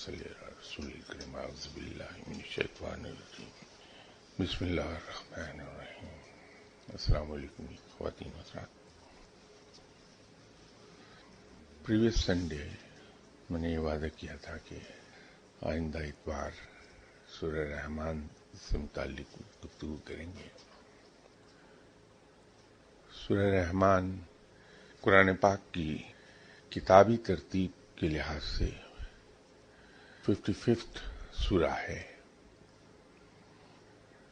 صلی علی رسول الکریم اعوذ باللہ من الشیطان الرجیم بسم اللہ الرحمن الرحیم. السلام علیکم خواتین حضرات. پریویس سنڈے میں نے یہ وعدہ کیا تھا کہ آئندہ اتوار سورہ رحمان سے متعلق گفتگو کریں گے. سورہ رحمان قرآن پاک کی کتابی ترتیب کے لحاظ سے 55 سورہ ہے.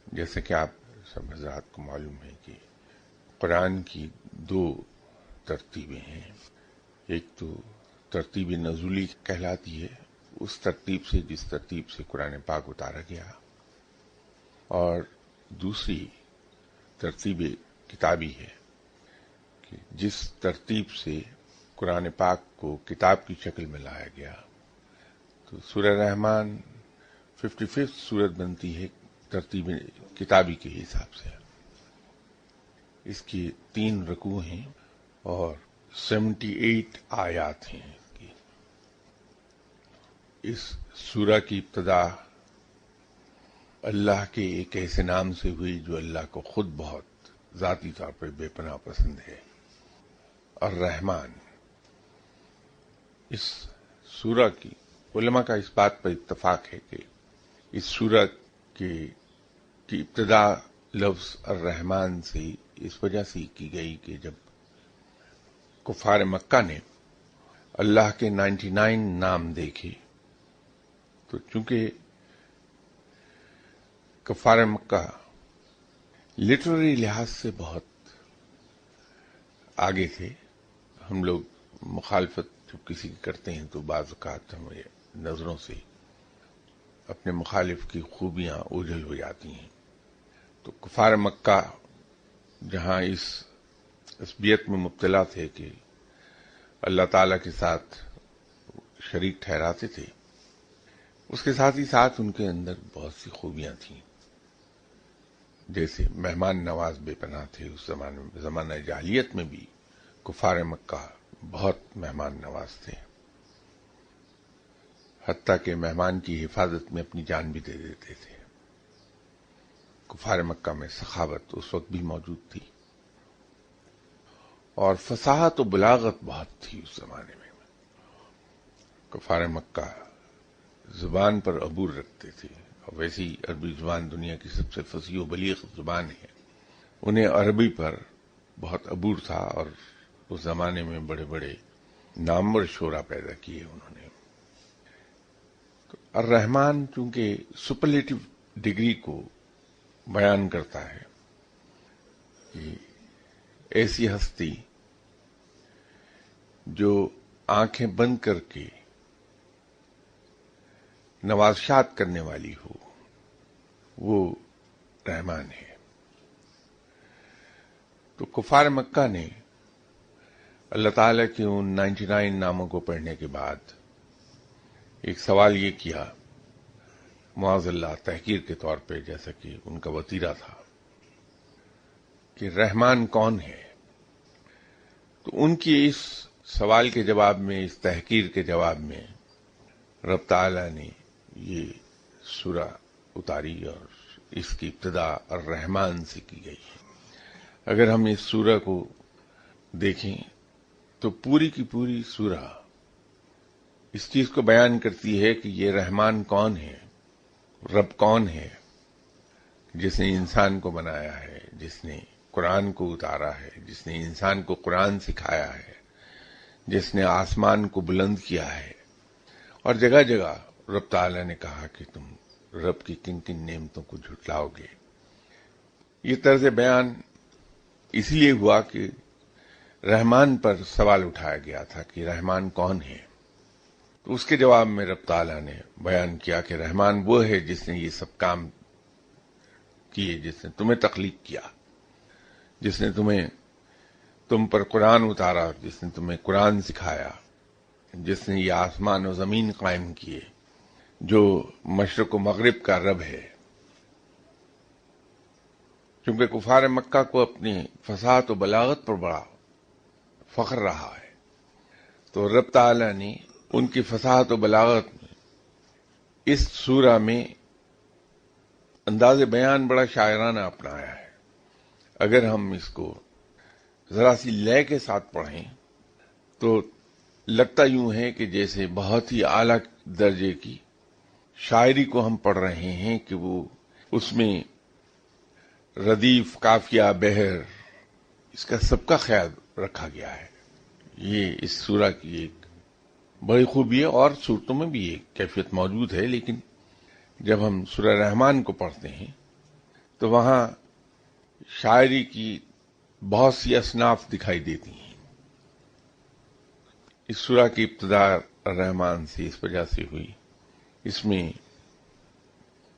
جیسے کہ آپ سب حضرات کو معلوم ہے کہ قرآن کی دو ترتیبیں ہیں. ایک تو ترتیب نزولی کہلاتی ہے، اس ترتیب سے جس ترتیب سے قرآن پاک اتارا گیا، اور دوسری ترتیب کتابی ہے کہ جس ترتیب سے قرآن پاک کو کتاب کی شکل میں لایا گیا. تو سورہ رحمان 55 سورت بنتی ہے ترتیب کتابی کے حساب سے. اس کی 3 رکوع ہیں اور 78 آیات ہیں. اس سورہ کی ابتدا اللہ کے ایک ایسے نام سے ہوئی جو اللہ کو خود بہت ذاتی طور پر بے پناہ پسند ہے، الرحمن. اس سورہ کی علماء کا اس بات پر اتفاق ہے کہ اس سورہ کی ابتدا لفظ الرحمن سے اس وجہ سے کی گئی کہ جب کفار مکہ نے اللہ کے 99 نام دیکھے، تو چونکہ کفار مکہ لٹریری لحاظ سے بہت آگے تھے. ہم لوگ مخالفت جب کسی کی کرتے ہیں تو بعض اوقات ہمیں نظروں سے اپنے مخالف کی خوبیاں اوجھل ہو جاتی ہیں. تو کفار مکہ جہاں اس عصبیت میں مبتلا تھے کہ اللہ تعالی کے ساتھ شریک ٹھہراتے تھے، اس کے ساتھ ہی ساتھ ان کے اندر بہت سی خوبیاں تھیں. جیسے مہمان نواز بے پناہ تھے. اس زمانہ جاہلیت میں بھی کفار مکہ بہت مہمان نواز تھے، حتیٰ کہ مہمان کی حفاظت میں اپنی جان بھی دے دیتے تھے. کفار مکہ میں سخاوت اس وقت بھی موجود تھی، اور فصاحت و بلاغت بہت تھی اس زمانے میں. کفار مکہ زبان پر عبور رکھتے تھے، اور ویسی عربی زبان دنیا کی سب سے فصیح و بلیغ زبان ہے. انہیں عربی پر بہت عبور تھا، اور اس زمانے میں بڑے بڑے نامور شعراء پیدا کیے انہوں نے. تو الرحمن چونکہ سپرلیٹو ڈگری کو بیان کرتا ہے کہ ایسی ہستی جو آنکھیں بند کر کے نوازشات کرنے والی ہو، وہ رحمان ہے. تو کفار مکہ نے اللہ تعالی کے ان 99 ناموں کو پڑھنے کے بعد ایک سوال یہ کیا، معاذ اللہ تحقیر کے طور پہ، جیسا کہ ان کا وتیرہ تھا، کہ رحمان کون ہے. تو ان کی اس سوال کے جواب میں، اس تحقیر کے جواب میں، رب تعالی نے یہ سورہ اتاری، اور اس کی ابتدا الرحمن سے کی گئی ہے. اگر ہم اس سورہ کو دیکھیں تو پوری کی پوری سورہ اس چیز کو بیان کرتی ہے کہ یہ رحمان کون ہے، رب کون ہے، جس نے انسان کو بنایا ہے، جس نے قرآن کو اتارا ہے، جس نے انسان کو قرآن سکھایا ہے، جس نے آسمان کو بلند کیا ہے. اور جگہ جگہ رب تعالی نے کہا کہ تم رب کی کن کن نعمتوں کو جھٹلاؤ گے. یہ طرز بیان اس لیے ہوا کہ رحمان پر سوال اٹھایا گیا تھا کہ رحمان کون ہے. تو اس کے جواب میں رب تعالی نے بیان کیا کہ رحمان وہ ہے جس نے یہ سب کام کیے، جس نے تمہیں تخلیق کیا، جس نے تم پر قرآن اتارا، جس نے تمہیں قرآن سکھایا، جس نے یہ آسمان و زمین قائم کیے، جو مشرق و مغرب کا رب ہے. چونکہ کفار مکہ کو اپنی فصاحت و بلاغت پر بڑا فخر رہا ہے، تو رب تعالی نے ان کی فصاحت و بلاغت میں اس سورہ میں انداز بیان بڑا شاعرانہ اپنایا ہے. اگر ہم اس کو ذرا سی لے کے ساتھ پڑھیں تو لگتا یوں ہے کہ جیسے بہت ہی اعلیٰ درجے کی شاعری کو ہم پڑھ رہے ہیں کہ وہ اس میں ردیف، قافیہ، بحر، اس کا سب کا خیال رکھا گیا ہے. یہ اس سورہ کی ایک بڑی خوبی ہے، اور صورتوں میں بھی ایک کیفیت موجود ہے، لیکن جب ہم سورہ رحمان کو پڑھتے ہیں تو وہاں شاعری کی بہت سی اصناف دکھائی دیتی ہیں. اس سورہ کی ابتدا رحمان سے اس وجہ سے ہوئی، اس میں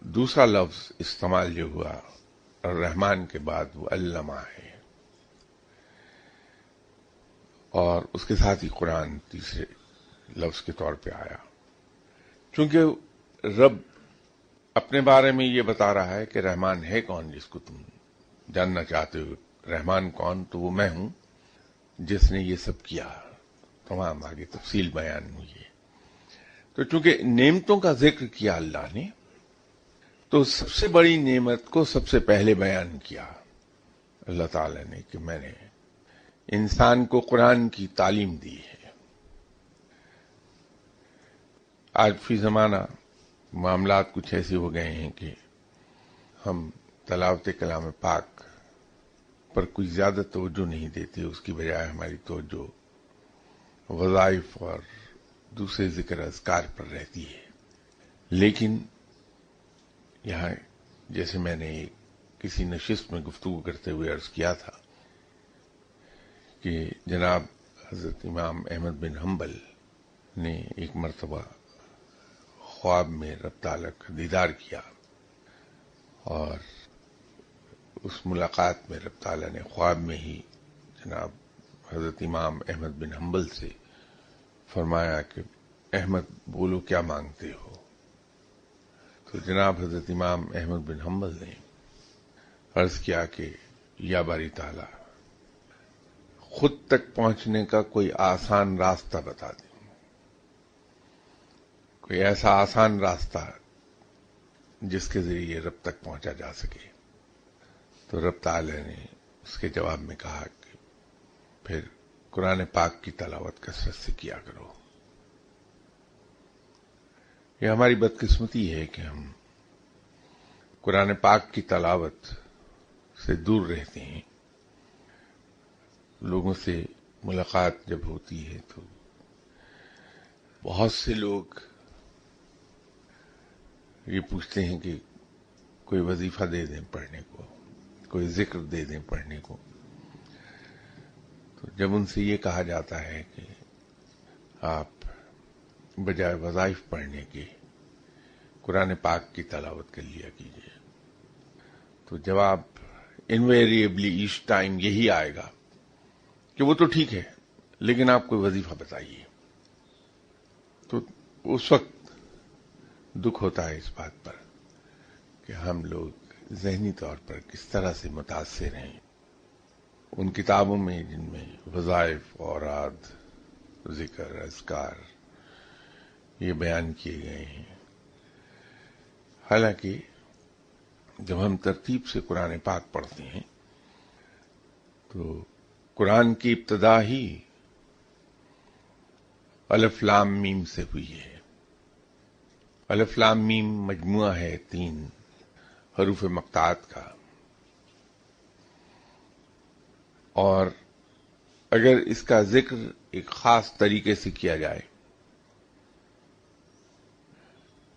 دوسرا لفظ استعمال جو ہوا رحمان کے بعد وہ علامہ ہے، اور اس کے ساتھ ہی قرآن تیسرے لفظ کے طور پہ آیا. چونکہ رب اپنے بارے میں یہ بتا رہا ہے کہ رحمان ہے کون جس کو تم جاننا چاہتے ہو. رحمان کون؟ تو وہ میں ہوں جس نے یہ سب کیا. تمام آگے تفصیل بیان ہوئی ہے. تو چونکہ نعمتوں کا ذکر کیا اللہ نے، تو سب سے بڑی نعمت کو سب سے پہلے بیان کیا اللہ تعالی نے کہ میں نے انسان کو قرآن کی تعلیم دی ہے. آج فی زمانہ معاملات کچھ ایسے ہو گئے ہیں کہ ہم تلاوت کلام پاک پر کوئی زیادہ توجہ نہیں دیتے، اس کی بجائے ہماری توجہ وظائف اور دوسرے ذکر اذکار پر رہتی ہے. لیکن یہاں جیسے میں نے کسی نشست میں گفتگو کرتے ہوئے عرض کیا تھا کہ جناب حضرت امام احمد بن حنبل نے ایک مرتبہ خواب میں رب تعالیٰ کا دیدار کیا، اور اس ملاقات میں رب تعالیٰ نے خواب میں ہی جناب حضرت امام احمد بن حنبل سے فرمایا کہ احمد بولو کیا مانگتے ہو. تو جناب حضرت امام احمد بن حنبل نے عرض کیا کہ یا باری تعالیٰ، خود تک پہنچنے کا کوئی آسان راستہ بتا دیں، کوئی ایسا آسان راستہ جس کے ذریعے رب تک پہنچا جا سکے. تو رب تعالی نے اس کے جواب میں کہا کہ پھر قرآن پاک کی تلاوت کثرت سے کیا کرو. یہ ہماری بدقسمتی ہے کہ ہم قرآن پاک کی تلاوت سے دور رہتے ہیں. لوگوں سے ملاقات جب ہوتی ہے تو بہت سے لوگ یہ پوچھتے ہیں کہ کوئی وظیفہ دے دیں پڑھنے کو، کوئی ذکر دے دیں پڑھنے کو. تو جب ان سے یہ کہا جاتا ہے کہ آپ بجائے وظائف پڑھنے کے قرآن پاک کی تلاوت کر لیا کیجیے، تو جواب انویریبلی ایچ ٹائم یہی آئے گا کہ وہ تو ٹھیک ہے لیکن آپ کوئی وظیفہ بتائیے. تو اس وقت دکھ ہوتا ہے اس بات پر کہ ہم لوگ ذہنی طور پر کس طرح سے متاثر ہیں ان کتابوں میں جن میں وظائف، اوراد، ذکر، اذکار یہ بیان کیے گئے ہیں. حالانکہ جب ہم ترتیب سے قرآن پاک پڑھتے ہیں تو قرآن کی ابتدا ہی الف لام میم سے ہوئی ہے. الف لام میم مجموعہ ہے 3 حروف مقطعات کا، اور اگر اس کا ذکر ایک خاص طریقے سے کیا جائے،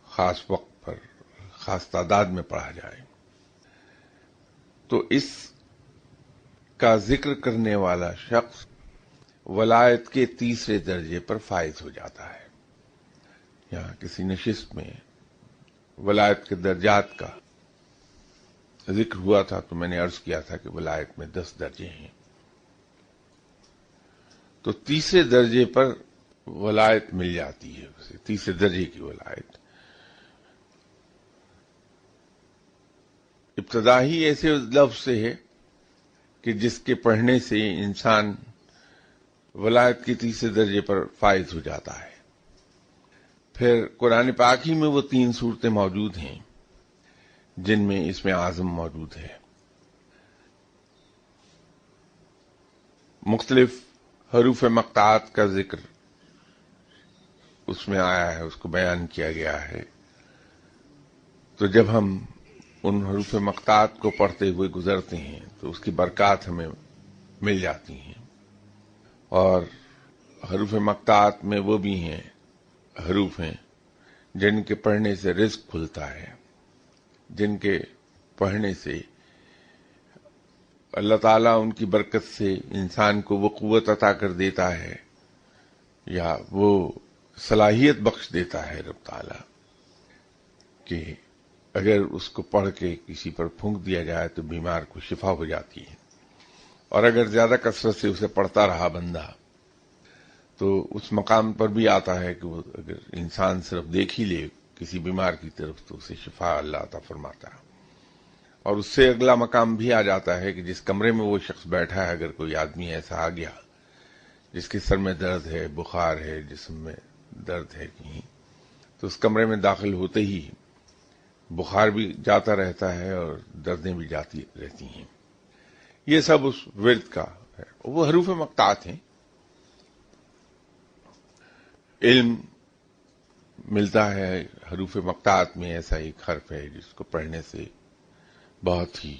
خاص وقت پر، خاص تعداد میں پڑھا جائے، تو اس کا ذکر کرنے والا شخص ولایت کے تیسرے درجے پر فائز ہو جاتا ہے. یہاں کسی نشست میں ولایت کے درجات کا ذکر ہوا تھا تو میں نے عرض کیا تھا کہ ولایت میں 10 درجے ہیں. تو تیسرے درجے پر ولایت مل جاتی ہے اسے، تیسرے درجے کی ولایت. ابتدا ہی ایسے لفظ سے ہے کہ جس کے پڑھنے سے انسان ولایت کے تیسرے درجے پر فائز ہو جاتا ہے. پھر قرآن پاک ہی میں وہ 3 صورتیں موجود ہیں جن میں اسم اعظم موجود ہے. مختلف حروف مقطعات کا ذکر اس میں آیا ہے، اس کو بیان کیا گیا ہے. تو جب ہم ان حروف مقطعات کو پڑھتے ہوئے گزرتے ہیں تو اس کی برکات ہمیں مل جاتی ہیں. اور حروف مقطعات میں وہ بھی ہیں، حروف ہیں جن کے پڑھنے سے رزق کھلتا ہے، جن کے پڑھنے سے اللہ تعالیٰ ان کی برکت سے انسان کو وہ قوت عطا کر دیتا ہے یا وہ صلاحیت بخش دیتا ہے رب تعالیٰ کہ اگر اس کو پڑھ کے کسی پر پھونک دیا جائے تو بیمار کو شفا ہو جاتی ہے. اور اگر زیادہ کثرت سے اسے پڑھتا رہا بندہ تو اس مقام پر بھی آتا ہے کہ وہ اگر انسان صرف دیکھ ہی لے کسی بیمار کی طرف تو اسے شفا اللہ عطا فرماتا ہے. اور اس سے اگلا مقام بھی آ جاتا ہے کہ جس کمرے میں وہ شخص بیٹھا ہے، اگر کوئی آدمی ایسا آ گیا جس کے سر میں درد ہے، بخار ہے، جسم میں درد ہے کہیں، تو اس کمرے میں داخل ہوتے ہی بخار بھی جاتا رہتا ہے اور دردیں بھی جاتی رہتی ہیں. یہ سب اس ورد کا ہے. وہ حروف مقطعات ہیں. علم ملتا ہے حروف مقطعات میں. ایسا ایک حرف ہے جس کو پڑھنے سے بہت ہی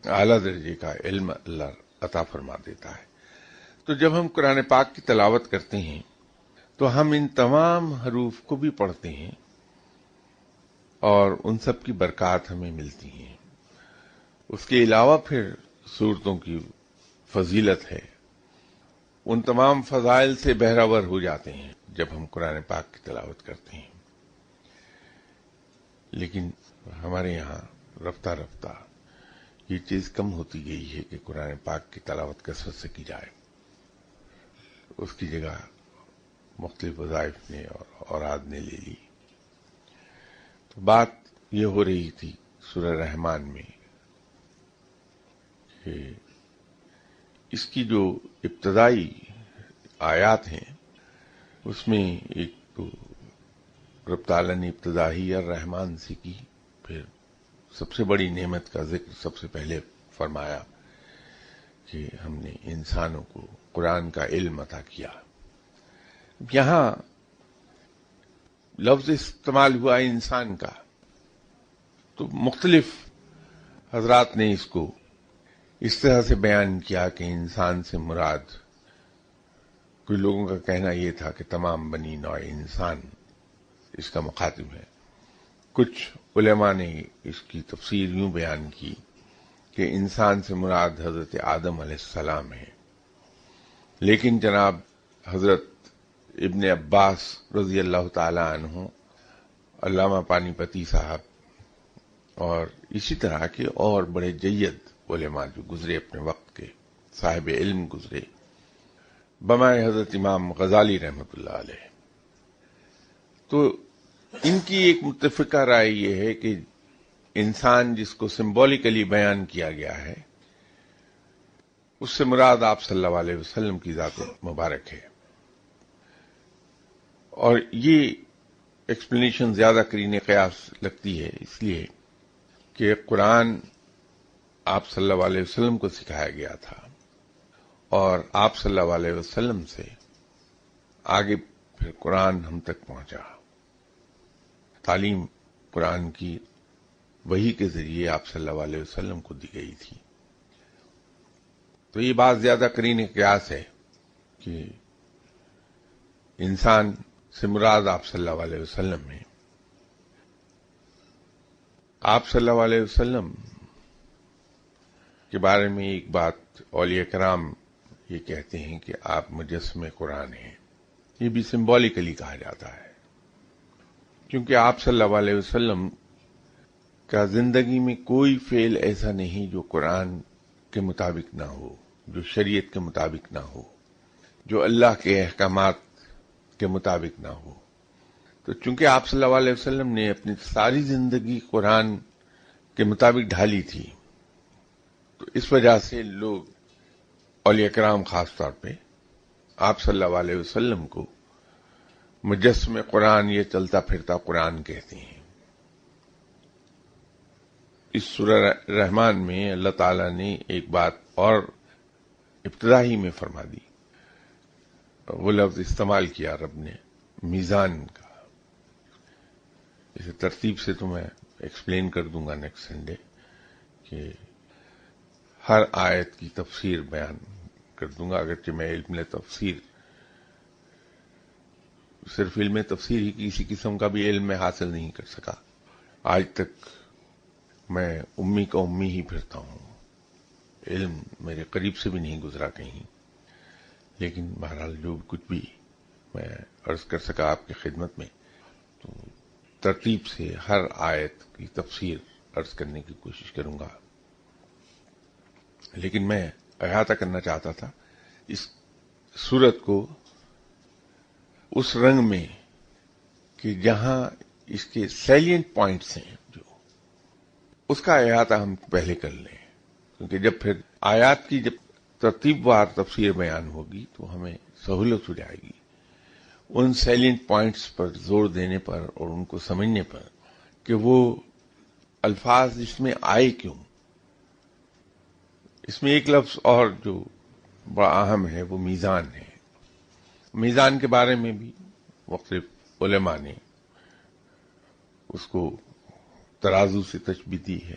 اعلیٰ درجے کا علم اللہ عطا فرما دیتا ہے. تو جب ہم قرآن پاک کی تلاوت کرتے ہیں تو ہم ان تمام حروف کو بھی پڑھتے ہیں اور ان سب کی برکات ہمیں ملتی ہیں. اس کے علاوہ پھر صورتوں کی فضیلت ہے، ان تمام فضائل سے بہرہور ہو جاتے ہیں جب ہم قرآن پاک کی تلاوت کرتے ہیں. لیکن ہمارے یہاں رفتہ رفتہ یہ چیز کم ہوتی گئی ہے کہ قرآن پاک کی تلاوت کثرت سے کی جائے. اس کی جگہ مختلف وظائف نے اور اوراد نے لے لی. تو بات یہ ہو رہی تھی سورہ رحمان میں کہ اس کی جو ابتدائی آیات ہیں اس میں ایک تو رب تعالیٰ نے ابتدا ہی الرحمن سے کی، پھر سب سے بڑی نعمت کا ذکر سب سے پہلے فرمایا کہ ہم نے انسانوں کو قرآن کا علم عطا کیا. یہاں لفظ استعمال ہوا انسان کا، تو مختلف حضرات نے اس کو اس طرح سے بیان کیا کہ انسان سے مراد، کچھ لوگوں کا کہنا یہ تھا کہ تمام بنی نوع انسان اس کا مخاطب ہے. کچھ علماء نے اس کی تفسیر یوں بیان کی کہ انسان سے مراد حضرت آدم علیہ السلام ہے. لیکن جناب حضرت ابن عباس رضی اللہ تعالی عنہ، علامہ پانی پتی صاحب اور اسی طرح کے اور بڑے جید علماء جو گزرے اپنے وقت کے صاحب علم گزرے، بمائے حضرت امام غزالی رحمۃ اللہ علیہ، تو ان کی ایک متفقہ رائے یہ ہے کہ انسان جس کو سمبولیکلی بیان کیا گیا ہے اس سے مراد آپ صلی اللہ علیہ وسلم کی ذات مبارک ہے. اور یہ ایکسپلینیشن زیادہ قرین قیاس لگتی ہے اس لیے کہ قرآن آپ صلی اللہ علیہ وسلم کو سکھایا گیا تھا اور آپ صلی اللہ علیہ وسلم سے آگے پھر قرآن ہم تک پہنچا. تعلیم قرآن کی وحی کے ذریعے آپ صلی اللہ علیہ وسلم کو دی گئی تھی. تو یہ بات زیادہ قرین قیاس ہے کہ انسان سے مراد آپ صلی اللہ علیہ وسلم میں. آپ صلی اللہ علیہ وسلم کے بارے میں ایک بات اولیاء کرام یہ کہتے ہیں کہ آپ مجسمہ قرآن ہیں. یہ بھی سمبولیکلی کہا جاتا ہے کیونکہ آپ صلی اللہ علیہ وسلم کا زندگی میں کوئی فعل ایسا نہیں جو قرآن کے مطابق نہ ہو، جو شریعت کے مطابق نہ ہو، جو اللہ کے احکامات کے مطابق نہ ہو. تو چونکہ آپ صلی اللہ علیہ وسلم نے اپنی ساری زندگی قرآن کے مطابق ڈھالی تھی، تو اس وجہ سے لوگ اولیاء کرام خاص طور پہ آپ صلی اللہ علیہ وسلم کو مجسم قرآن یہ چلتا پھرتا قرآن کہتے ہیں۔ اس سورہ رحمان میں اللہ تعالیٰ نے ایک بات اور ابتدا ہی میں فرما دی، وہ لفظ استعمال کیا رب نے، میزان کا۔ اسے ترتیب سے تو میں ایکسپلین کر دوں گا نیکسٹ سنڈے کہ ہر آیت کی تفسیر بیان کر دوں گا، اگرچہ میں علم تفسیر صرف علم تفسیر ہی کسی قسم کا بھی علم میں حاصل نہیں کر سکا، آج تک میں امی کا امی ہی پھرتا ہوں، علم میرے قریب سے بھی نہیں گزرا کہیں، لیکن بہرحال جو کچھ بھی میں عرض کر سکا آپ کی خدمت میں، تو ترتیب سے ہر آیت کی تفسیر عرض کرنے کی کوشش کروں گا۔ لیکن میں احاطہ کرنا چاہتا تھا اس سورت کو اس رنگ میں کہ جہاں اس کے سیلینٹ پوائنٹس ہیں، جو اس کا احاطہ ہم پہلے کر لیں، کیونکہ جب پھر آیات کی جب ترتیب وار تفسیر بیان ہوگی تو ہمیں سہولت ہو جائے گی ان سیلینٹ پوائنٹس پر زور دینے پر اور ان کو سمجھنے پر کہ وہ الفاظ اس میں آئے کیوں۔ اس میں ایک لفظ اور جو بڑا اہم ہے وہ میزان ہے۔ میزان کے بارے میں بھی مختلف علماء نے اس کو ترازو سے تشبیہ دی ہے،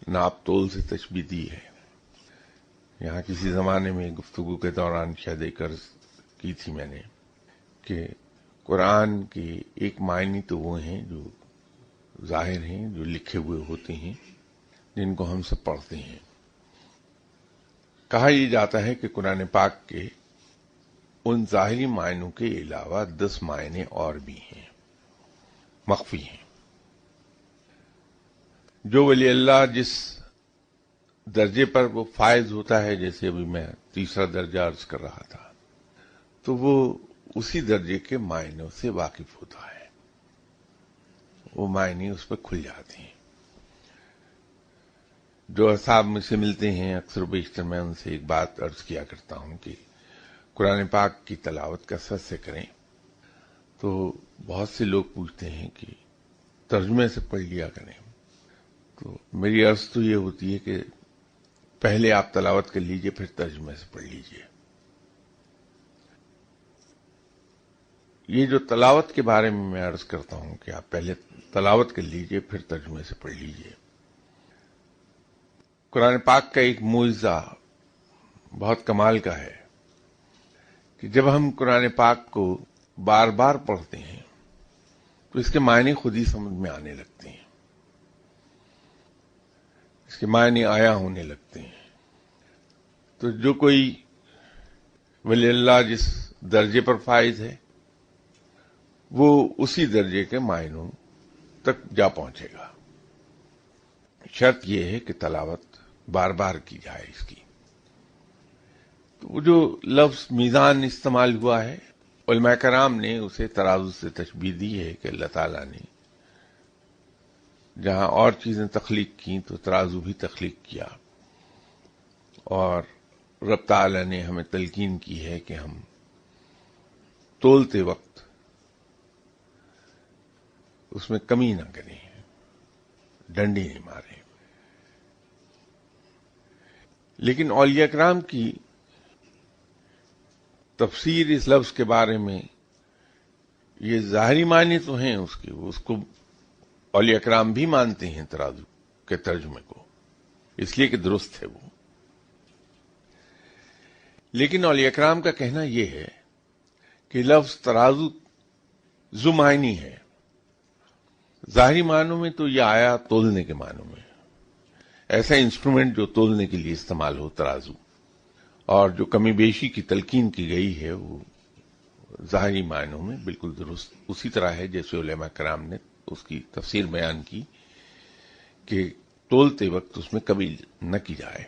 ناپ تول سے تشبیہ دی ہے۔ یہاں کسی زمانے میں گفتگو کے دوران شاید ایک عرض کی تھی میں نے کہ قرآن کے ایک معنی تو وہ ہیں جو ظاہر ہیں، جو لکھے ہوئے ہوتے ہیں، جن کو ہم سب پڑھتے ہیں۔ کہا یہ جاتا ہے کہ قرآن پاک کے ان ظاہری معنوں کے علاوہ 10 معنی اور بھی ہیں، مخفی ہیں، جو ولی اللہ جس درجے پر وہ فائز ہوتا ہے، جیسے ابھی میں تیسرا درجہ عرض کر رہا تھا، تو وہ اسی درجے کے معنوں سے واقف ہوتا ہے، وہ معنی اس پہ کھل جاتے ہیں۔ جو اصحاب مجھ سے ملتے ہیں اکثر و بیشتر میں ان سے ایک بات عرض کیا کرتا ہوں کہ قرآن پاک کی تلاوت کثرت سے کریں، تو بہت سے لوگ پوچھتے ہیں کہ ترجمے سے پڑھ لیا کریں، تو میری عرض تو یہ ہوتی ہے کہ پہلے آپ تلاوت کر لیجئے، پھر ترجمے سے پڑھ لیجئے۔ یہ جو تلاوت کے بارے میں عرض کرتا ہوں کہ آپ پہلے تلاوت کر لیجئے پھر ترجمے سے پڑھ لیجئے۔ قرآن پاک کا ایک معجزہ بہت کمال کا ہے کہ جب ہم قرآن پاک کو بار بار پڑھتے ہیں تو اس کے معنی خود ہی سمجھ میں آنے لگتے ہیں، اس کے معنی آیا ہونے لگتے ہیں۔ تو جو کوئی ولی اللہ جس درجے پر فائز ہے وہ اسی درجے کے معنوں تک جا پہنچے گا۔ شرط یہ ہے کہ تلاوت بار بار کی جائے اس کی۔ تو وہ جو لفظ میزان استعمال ہوا ہے، علماء کرام نے اسے ترازو سے تشبیہ دی ہے کہ اللہ تعالیٰ نے جہاں اور چیزیں تخلیق کی تو ترازو بھی تخلیق کیا، اور رب تعالیٰ نے ہمیں تلقین کی ہے کہ ہم تولتے وقت اس میں کمی نہ کریں، ڈنڈی نہیں ماریں۔ لیکن اولیاء کرام کی تفسیر اس لفظ کے بارے میں یہ ظاہری معنی تو ہیں اس کے، اس کو اولیاء کرام بھی مانتے ہیں ترازو کے ترجمے کو، اس لیے کہ درست ہے وہ۔ لیکن اولیاء کرام کا کہنا یہ ہے کہ لفظ ترازو ذو معنی ہے، ظاہری معنوں میں تو یہ آیا تولنے کے معنوں میں، ایسا انسٹرومنٹ جو تولنے کے لیے استعمال ہو ترازو، اور جو کمی بیشی کی تلقین کی گئی ہے وہ ظاہری معنوں میں بالکل درست اسی طرح ہے جیسے علماء کرام نے اس کی تفسیر بیان کی کہ تولتے وقت اس میں کمی نہ کی جائے۔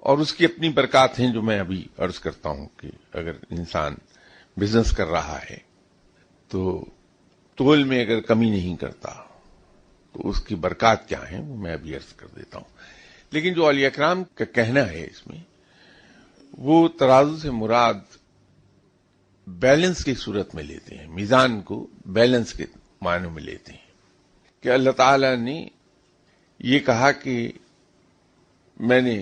اور اس کی اپنی برکات ہیں جو میں ابھی عرض کرتا ہوں کہ اگر انسان بزنس کر رہا ہے تو تول میں اگر کمی نہیں کرتا تو اس کی برکات کیا ہیں وہ میں ابھی عرض کر دیتا ہوں۔ لیکن جو اولیاء کرام کا کہنا ہے اس میں، وہ ترازو سے مراد بیلنس کی صورت میں لیتے ہیں، میزان کو بیلنس کے معنوں میں لیتے ہیں کہ اللہ تعالی نے یہ کہا کہ میں نے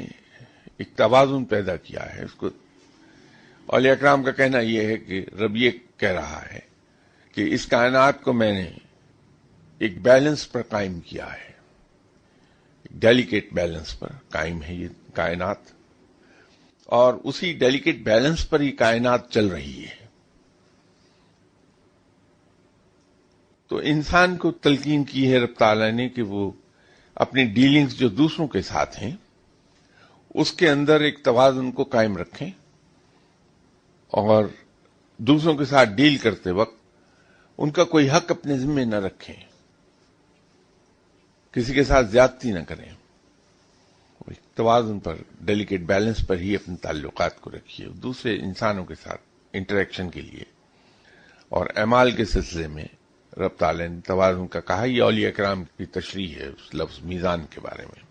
ایک توازن پیدا کیا ہے. اس کو اولیاء اکرام کا کہنا یہ ہے کہ رب یہ کہہ رہا ہے کہ اس کائنات کو میں نے ایک بیلنس پر قائم کیا ہے، ایک ڈیلیکیٹ بیلنس پر قائم ہے یہ کائنات، اور اسی ڈیلیکیٹ بیلنس پر ہی کائنات چل رہی ہے. تو انسان کو تلقین کی ہے رب تعالیٰ نے کہ وہ اپنی ڈیلنگز جو دوسروں کے ساتھ ہیں اس کے اندر ایک توازن کو قائم رکھیں، اور دوسروں کے ساتھ ڈیل کرتے وقت ان کا کوئی حق اپنے ذمہ نہ رکھیں، کسی کے ساتھ زیادتی نہ کریں، توازن پر، ڈیلیکیٹ بیلنس پر ہی اپنے تعلقات کو رکھیے دوسرے انسانوں کے ساتھ انٹریکشن کے لیے. اور اعمال کے سلسلے میں رب تعالی نے توازن کا کہا. یہ اولیاء کرام کی تشریح ہے اس لفظ میزان کے بارے میں.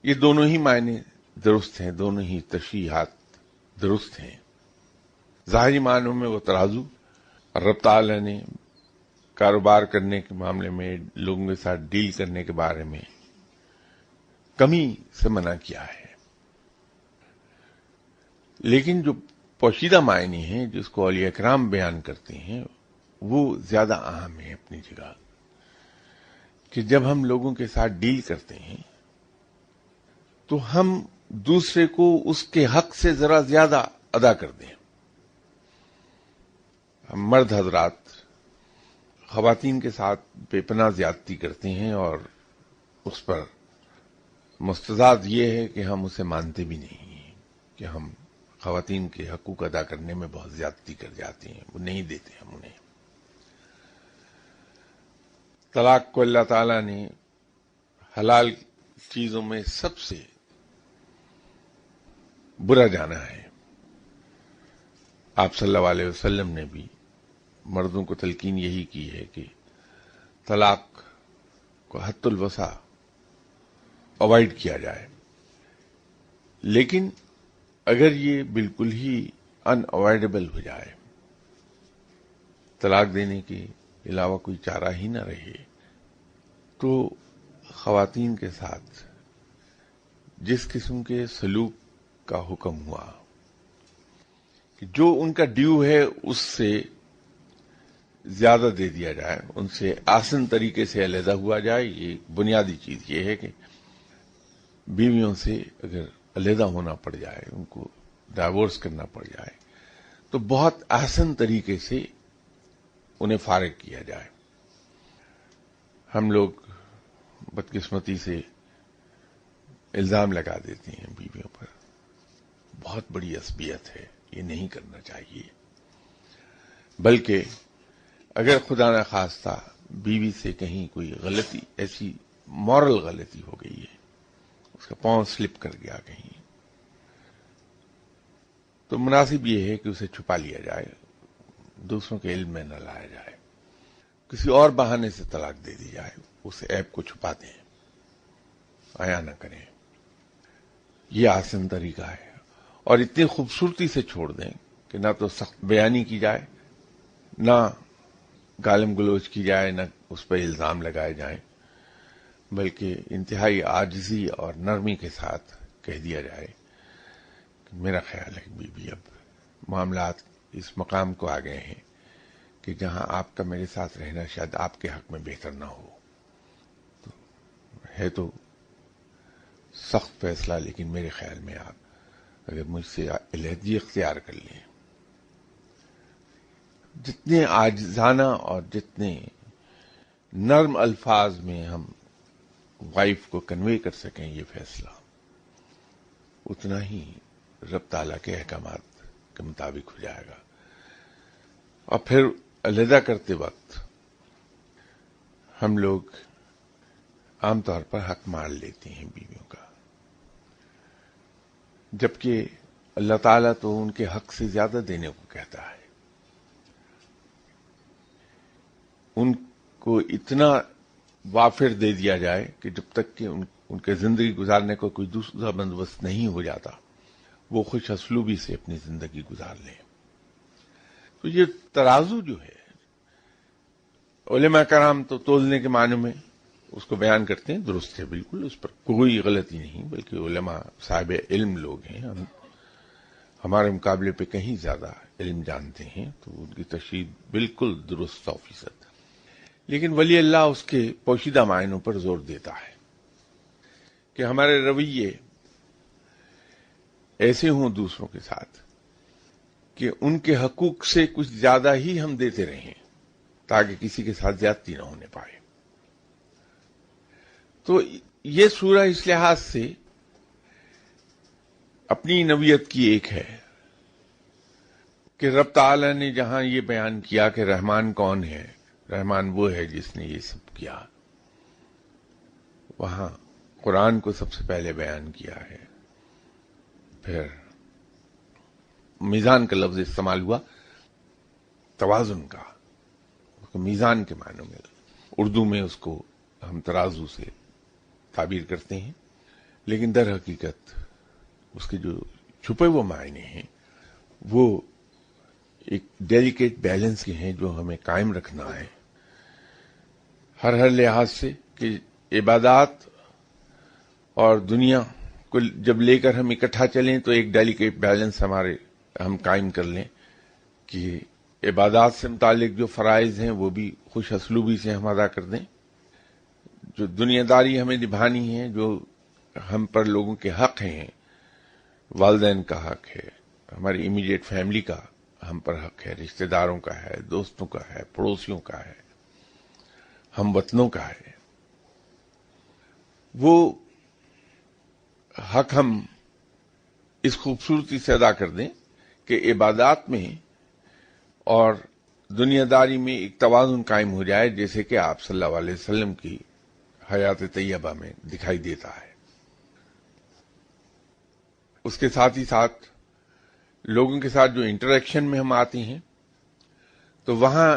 یہ دونوں ہی معنی درست ہیں، دونوں ہی تشریحات درست ہیں. ظاہری معنوں میں وہ ترازو، اور رب تعالی نے کاروبار کرنے کے معاملے میں، لوگوں کے ساتھ ڈیل کرنے کے بارے میں کمی سے منع کیا ہے. لیکن جو پوشیدہ معنی ہیں جس کو اولیاء کرام بیان کرتے ہیں وہ زیادہ اہم ہے اپنی جگہ، کہ جب ہم لوگوں کے ساتھ ڈیل کرتے ہیں تو ہم دوسرے کو اس کے حق سے ذرا زیادہ ادا کر دیں. ہم مرد حضرات خواتین کے ساتھ بے پناہ زیادتی کرتے ہیں، اور اس پر مستضاد یہ ہے کہ ہم اسے مانتے بھی نہیں ہیں کہ ہم خواتین کے حقوق ادا کرنے میں بہت زیادتی کر جاتے ہیں، وہ نہیں دیتے ہم انہیں. طلاق کو اللہ تعالی نے حلال چیزوں میں سب سے برا جانا ہے. آپ صلی اللہ علیہ وسلم نے بھی مردوں کو تلقین یہی کی ہے کہ طلاق کو حد الوسع اوائڈ کیا جائے. لیکن اگر یہ بالکل ہی ان اوائڈیبل ہو جائے، طلاق دینے کے علاوہ کوئی چارہ ہی نہ رہے، تو خواتین کے ساتھ جس قسم کے سلوک کا حکم ہوا کہ جو ان کا ڈیو ہے اس سے زیادہ دے دیا جائے، ان سے آسن طریقے سے علیحدہ ہوا جائے. یہ بنیادی چیز یہ ہے کہ بیویوں سے اگر علیحدہ ہونا پڑ جائے، ان کو ڈائیورس کرنا پڑ جائے، تو بہت آسن طریقے سے انہیں فارغ کیا جائے. ہم لوگ بدقسمتی سے الزام لگا دیتے ہیں بیویوں پر، بہت بڑی عصبیت ہے، یہ نہیں کرنا چاہیے. بلکہ اگر خدا نخواستہ بیوی سے کہیں کوئی غلطی، ایسی مورل غلطی ہو گئی ہے، اس کا پاؤں سلپ کر گیا کہیں، تو مناسب یہ ہے کہ اسے چھپا لیا جائے، دوسروں کے علم میں نہ لایا جائے، کسی اور بہانے سے طلاق دے دی جائے، اس عیب کو چھپا دیں، عیاں نہ کریں. یہ آسان طریقہ ہے. اور اتنی خوبصورتی سے چھوڑ دیں کہ نہ تو سخت بیانی کی جائے، نہ گالم گلوچ کی جائے، نہ اس پر الزام لگائے جائیں، بلکہ انتہائی عاجزی اور نرمی کے ساتھ کہہ دیا جائے کہ میرا خیال ہے کہ بیوی اب معاملات اس مقام کو آ گئے ہیں کہ جہاں آپ کا میرے ساتھ رہنا شاید آپ کے حق میں بہتر نہ ہو. ہے تو سخت فیصلہ، لیکن میرے خیال میں آپ اگر مجھ سے علیحدگی اختیار کر لیں، جتنے عاجزانہ اور جتنے نرم الفاظ میں ہم وائف کو کنوے کر سکیں یہ فیصلہ، اتنا ہی رب تعالیٰ کے احکامات کے مطابق ہو جائے گا. اور پھر علیحدہ کرتے وقت ہم لوگ عام طور پر حق مار لیتے ہیں بیویوں کا، جبکہ اللہ تعالیٰ تو ان کے حق سے زیادہ دینے کو کہتا ہے. ان کو اتنا وافر دے دیا جائے کہ جب تک کہ ان کے زندگی گزارنے کو کوئی دوسرا بندوبست نہیں ہو جاتا، وہ خوش اسلوبی سے اپنی زندگی گزار لیں. تو یہ ترازو جو ہے، علماء کرام تو تولنے کے معنی میں اس کو بیان کرتے ہیں، درست ہے بالکل، اس پر کوئی غلطی نہیں، بلکہ علماء صاحب علم لوگ ہیں، ہم ہمارے مقابلے پہ کہیں زیادہ علم جانتے ہیں، تو ان کی تشریح بالکل درست 100%. لیکن ولی اللہ اس کے پوشیدہ معنوں پر زور دیتا ہے کہ ہمارے رویے ایسے ہوں دوسروں کے ساتھ کہ ان کے حقوق سے کچھ زیادہ ہی ہم دیتے رہیں تاکہ کسی کے ساتھ زیادتی نہ ہونے پائے. تو یہ سورہ اس لحاظ سے اپنی نوعیت کی ایک ہے کہ رب تعالی نے جہاں یہ بیان کیا کہ رحمان کون ہے، رحمان وہ ہے جس نے یہ سب کیا، وہاں قرآن کو سب سے پہلے بیان کیا ہے. پھر میزان کا لفظ استعمال ہوا، توازن کا، اس کو میزان کے معنوں میں، اردو میں اس کو ہم ترازو سے تعبیر کرتے ہیں، لیکن در حقیقت اس کے جو چھپے ہوئے معنی ہیں وہ ایک ڈیلیکیٹ بیلنس کے ہیں جو ہمیں قائم رکھنا ہے ہر لحاظ سے، کہ عبادات اور دنیا کو جب لے کر ہم اکٹھا چلیں تو ایک ڈیلیکیٹ بیلنس ہم قائم کر لیں کہ عبادات سے متعلق جو فرائض ہیں وہ بھی خوش اسلوبی سے ہم ادا کر دیں، جو دنیا داری ہمیں نبھانی ہے، جو ہم پر لوگوں کے حق ہیں، والدین کا حق ہے، ہماری امیڈیٹ فیملی کا ہم پر حق ہے، رشتہ داروں کا ہے، دوستوں کا ہے، پڑوسیوں کا ہے، ہم وطنوں کا ہے، وہ حق ہم اس خوبصورتی سے ادا کر دیں کہ عبادات میں اور دنیا داری میں ایک توازن قائم ہو جائے، جیسے کہ آپ صلی اللہ علیہ وسلم کی حیات طیبہ میں دکھائی دیتا ہے. اس کے ساتھ ہی ساتھ لوگوں کے ساتھ جو انٹریکشن میں ہم آتے ہیں تو وہاں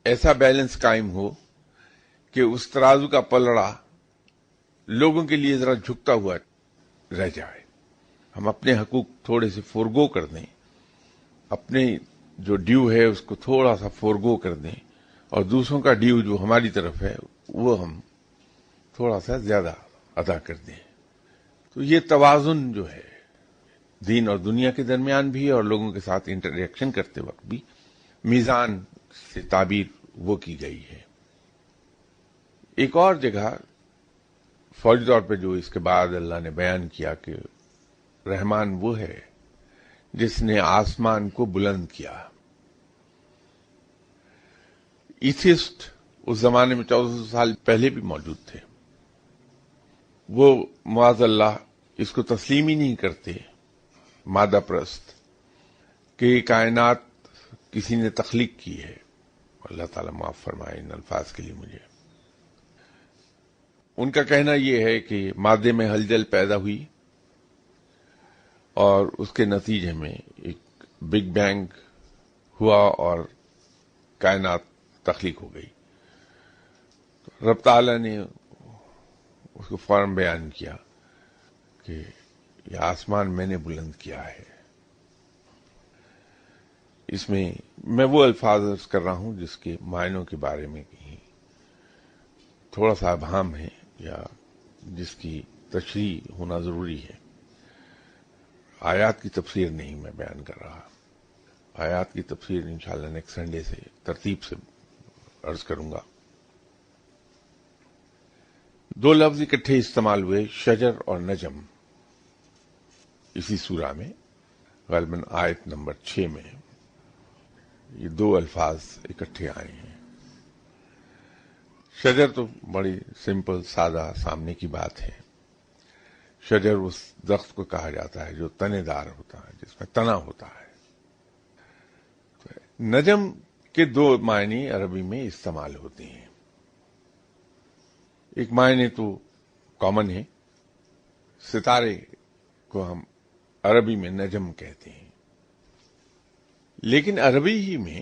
ایسا بیلنس قائم ہو کہ اس ترازو کا پلڑا لوگوں کے لیے ذرا جھکتا ہوا رہ جائے، ہم اپنے حقوق تھوڑے سے فورگو کر دیں، اپنے جو ڈیو ہے اس کو تھوڑا سا فورگو کر دیں، اور دوسروں کا ڈیو جو ہماری طرف ہے وہ ہم تھوڑا سا زیادہ ادا کر دیں. تو یہ توازن جو ہے دین اور دنیا کے درمیان بھی اور لوگوں کے ساتھ انٹریکشن کرتے وقت بھی، میزان سے تعبیر وہ کی گئی ہے. ایک اور جگہ فوری طور پہ جو اس کے بعد اللہ نے بیان کیا کہ رحمان وہ ہے جس نے آسمان کو بلند کیا. ایتھسٹ اس زمانے میں 1400 سال پہلے بھی موجود تھے، وہ معاذ اللہ اس کو تسلیم ہی نہیں کرتے، مادہ پرست، کہ یہ کائنات کسی نے تخلیق کی ہے. اللہ تعالیٰ معاف فرمائے ان الفاظ کے لیے مجھے. ان کا کہنا یہ ہے کہ مادے میں ہلچل پیدا ہوئی اور اس کے نتیجے میں ایک بگ بینگ ہوا اور کائنات تخلیق ہو گئی. رب تعالیٰ نے اس کو فوراً بیان کیا کہ یہ آسمان میں نے بلند کیا ہے. اس میں میں وہ الفاظ عرض کر رہا ہوں جس کے معنوں کے بارے میں کہیں تھوڑا سا ابہام ہے یا جس کی تشریح ہونا ضروری ہے. آیات کی تفسیر نہیں میں بیان کر رہا، آیات کی تفسیر انشاءاللہ نیکسٹ سنڈے سے ترتیب سے عرض کروں گا. دو لفظ اکٹھے استعمال ہوئے، شجر اور نجم، اسی سورہ میں غالباً آیت نمبر 6 میں یہ دو الفاظ اکٹھے آئے ہیں. شجر تو بڑی سمپل سادہ سامنے کی بات ہے. شجر اس درخت کو کہا جاتا ہے جو تنے دار ہوتا ہے، جس میں تنا ہوتا ہے. نجم کے دو معنی عربی میں استعمال ہوتے ہیں. ایک معنی تو کامن ہے، ستارے کو ہم عربی میں نجم کہتے ہیں، لیکن عربی ہی میں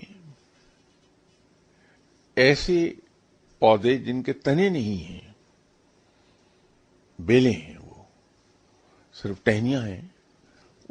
ایسے پودے جن کے تنے نہیں ہیں، بیلیں ہیں، وہ صرف ٹہنیاں ہیں،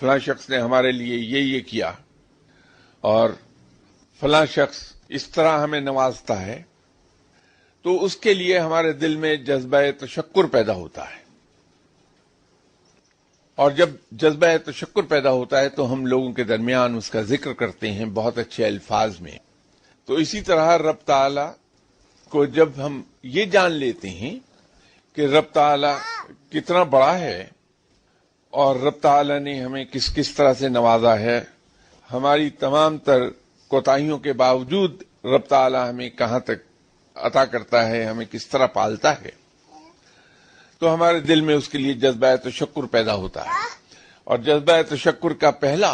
فلاں شخص نے ہمارے لیے یہ کیا اور فلاں شخص اس طرح ہمیں نوازتا ہے، تو اس کے لیے ہمارے دل میں جذبہ تشکر پیدا ہوتا ہے، اور جب جذبہ تشکر پیدا ہوتا ہے تو ہم لوگوں کے درمیان اس کا ذکر کرتے ہیں بہت اچھے الفاظ میں۔ تو اسی طرح رب تعالی کو جب ہم یہ جان لیتے ہیں کہ رب تعالی کتنا بڑا ہے اور رب تعالی نے ہمیں کس کس طرح سے نوازا ہے، ہماری تمام تر کوتاہیوں کے باوجود رب تعالی ہمیں کہاں تک عطا کرتا ہے، ہمیں کس طرح پالتا ہے، تو ہمارے دل میں اس کے لیے جذبہ تشکر پیدا ہوتا ہے۔ اور جذبہ تشکر کا پہلا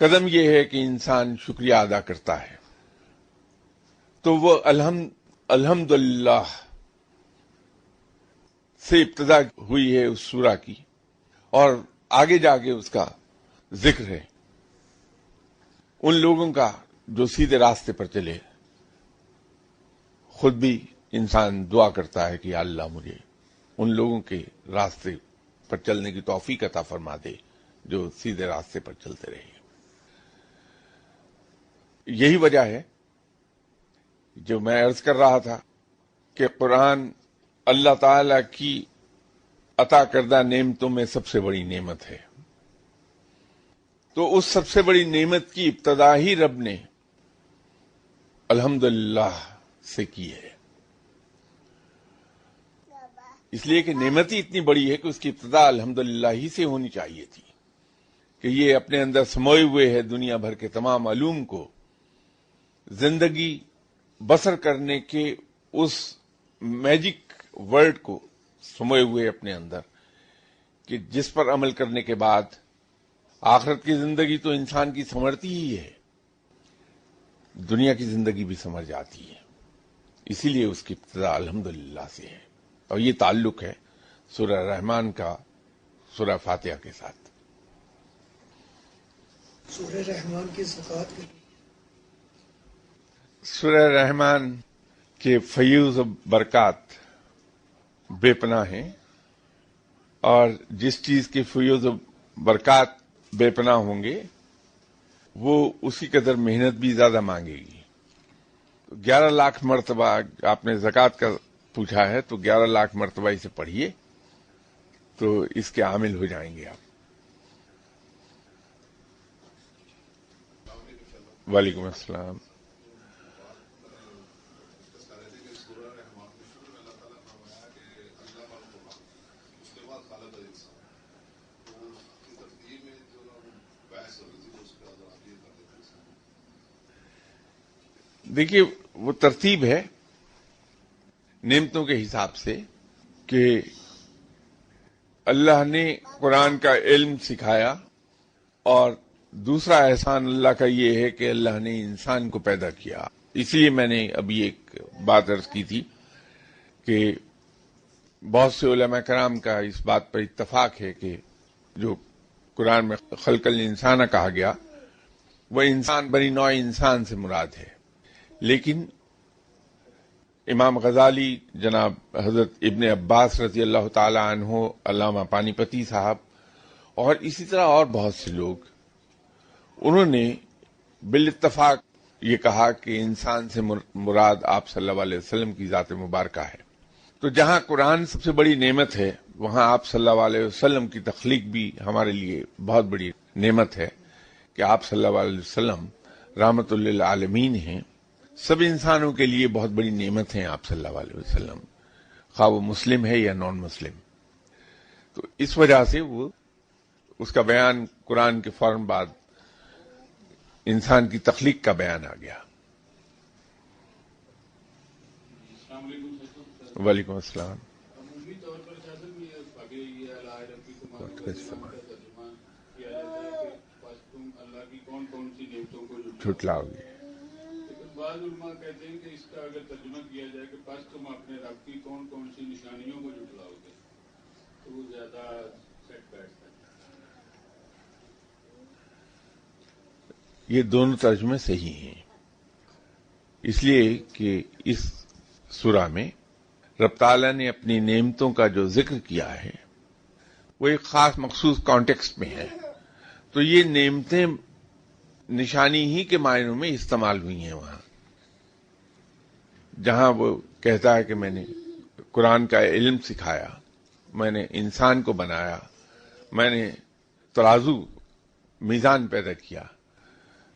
قدم یہ ہے کہ انسان شکریہ ادا کرتا ہے۔ تو وہ الحمدللہ سے ابتدا ہوئی ہے اس سورہ کی، اور آگے جا کے اس کا ذکر ہے ان لوگوں کا جو سیدھے راستے پر چلے۔ خود بھی انسان دعا کرتا ہے کہ یا اللہ مجھے ان لوگوں کے راستے پر چلنے کی توفیق عطا فرما دے جو سیدھے راستے پر چلتے رہے۔ یہی وجہ ہے جو میں عرض کر رہا تھا کہ قرآن اللہ تعالی کی عطا کردہ نعمتوں میں سب سے بڑی نعمت ہے۔ تو اس سب سے بڑی نعمت کی ابتدا ہی رب نے الحمدللہ سے کی ہے، اس لیے کہ نعمت ہی اتنی بڑی ہے کہ اس کی ابتدا الحمدللہ ہی سے ہونی چاہیے تھی، کہ یہ اپنے اندر سموئے ہوئے ہے دنیا بھر کے تمام علوم کو، زندگی بسر کرنے کے اس میجک ورڈ کو سموئے ہوئے اپنے اندر، کہ جس پر عمل کرنے کے بعد آخرت کی زندگی تو انسان کی سنورتی ہی ہے، دنیا کی زندگی بھی سنور جاتی ہے۔ اسی لیے اس کی ابتدا الحمدللہ سے ہے، اور یہ تعلق ہے سورہ رحمان کا سورہ فاتحہ کے ساتھ۔ سورہ رحمان کی زکوٰۃ سورہ رحمان کے فیوز و برکات بے پناہ ہیں، اور جس چیز کے فیوز و برکات بے پناہ ہوں گے وہ اسی قدر محنت بھی زیادہ مانگے گی۔ 11 لاکھ مرتبہ آپ نے زکوٰۃ کا پوچھا ہے، تو 11 لاکھ مرتبہ اسے پڑھیے تو اس کے عامل ہو جائیں گے آپ۔ وعلیکم السلام۔ دیکھیے وہ ترتیب ہے نعمتوں کے حساب سے کہ اللہ نے قرآن کا علم سکھایا، اور دوسرا احسان اللہ کا یہ ہے کہ اللہ نے انسان کو پیدا کیا۔ اس لیے میں نے ابھی ایک بات عرض کی تھی کہ بہت سے علماء کرام کا اس بات پر اتفاق ہے کہ جو قرآن میں خلق الانسان کہا گیا وہ انسان بنی نوع انسان سے مراد ہے، لیکن امام غزالی، جناب حضرت ابن عباس رضی اللہ تعالی عنہ، علامہ پانی پتی صاحب، اور اسی طرح اور بہت سے لوگ، انہوں نے بالاتفاق یہ کہا کہ انسان سے مراد آپ صلی اللہ علیہ وسلم کی ذات مبارکہ ہے۔ تو جہاں قرآن سب سے بڑی نعمت ہے، وہاں آپ صلی اللہ علیہ وسلم کی تخلیق بھی ہمارے لیے بہت بڑی نعمت ہے کہ آپ صلی اللہ علیہ وسلم رحمت للعالمین ہیں۔ سب انسانوں کے لیے بہت بڑی نعمت ہیں آپ صلی اللہ علیہ وسلم، خواہ وہ مسلم ہے یا نان مسلم۔ تو اس وجہ سے وہ اس کا بیان قرآن کے فوراً بعد انسان کی تخلیق کا بیان آ گیا۔ وعلیکم السلام۔ عمومی طور پر آگے یہ الائے ربی تمہارا ترجمہ کیا جاتا ہے کہ بس تم اللہ کی کون کون سی نعمتوں کو جھٹلاؤ گے، لیکن بعض علماء کہتے ہیں کہ اس کا اگر ترجمہ کیا جائے کہ بس تم اپنے رب کی کون کون سی نشانیوں کو جھٹلاؤ گے تو وہ زیادہ سیٹ بیٹھتا ہے۔ یہ دونوں ترجمے صحیح ہیں، اس لیے کہ اس سورہ میں رب تعالیٰ نے اپنی نعمتوں کا جو ذکر کیا ہے وہ ایک خاص مخصوص کانٹیکسٹ میں ہے. تو یہ نعمتیں نشانی ہی کے معنوں میں استعمال ہوئی ہیں وہاں. جہاں وہ کہتا ہے کہ میں نے قرآن کا علم سکھایا، میں نے انسان کو بنایا، میں نے ترازو میزان پیدا کیا،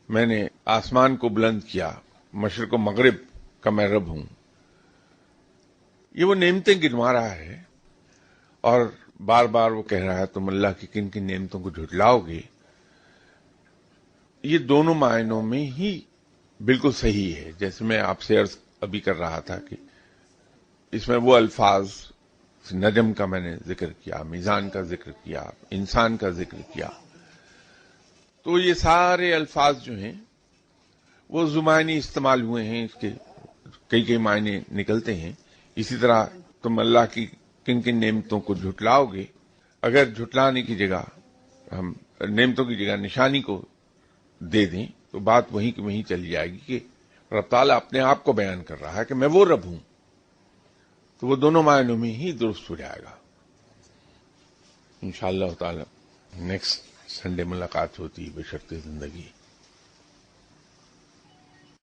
میں نے آسمان کو بلند کیا، مشرق و مغرب کا میں رب ہوں. یہ وہ نعمتیں گنوا رہا ہے اور بار بار وہ کہہ رہا ہے تم اللہ کی کن کن نعمتوں کو جھٹلاؤ گے. یہ دونوں معنوں میں ہی بالکل صحیح ہے. جیسے میں آپ سے عرض ابھی کر رہا تھا کہ اس میں وہ الفاظ، نجم کا میں نے ذکر کیا، میزان کا ذکر کیا، انسان کا ذکر کیا، تو یہ سارے الفاظ جو ہیں وہ زمانی استعمال ہوئے ہیں، اس کے کئی کئی معنی نکلتے ہیں. اسی طرح تم اللہ کی کن کن نعمتوں کو جھٹلاؤ گے، اگر جھٹلانے کی جگہ ہم نعمتوں کی جگہ نشانی کو دے دیں تو بات وہیں کی وہیں چلی جائے گی کہ رب تعالیٰ اپنے آپ کو بیان کر رہا ہے کہ میں وہ رب ہوں. تو وہ دونوں معنوں میں ہی درست ہو جائے گا. انشاءاللہ تعالی نیکسٹ سنڈے ملاقات ہوتی ہے بشرط زندگی.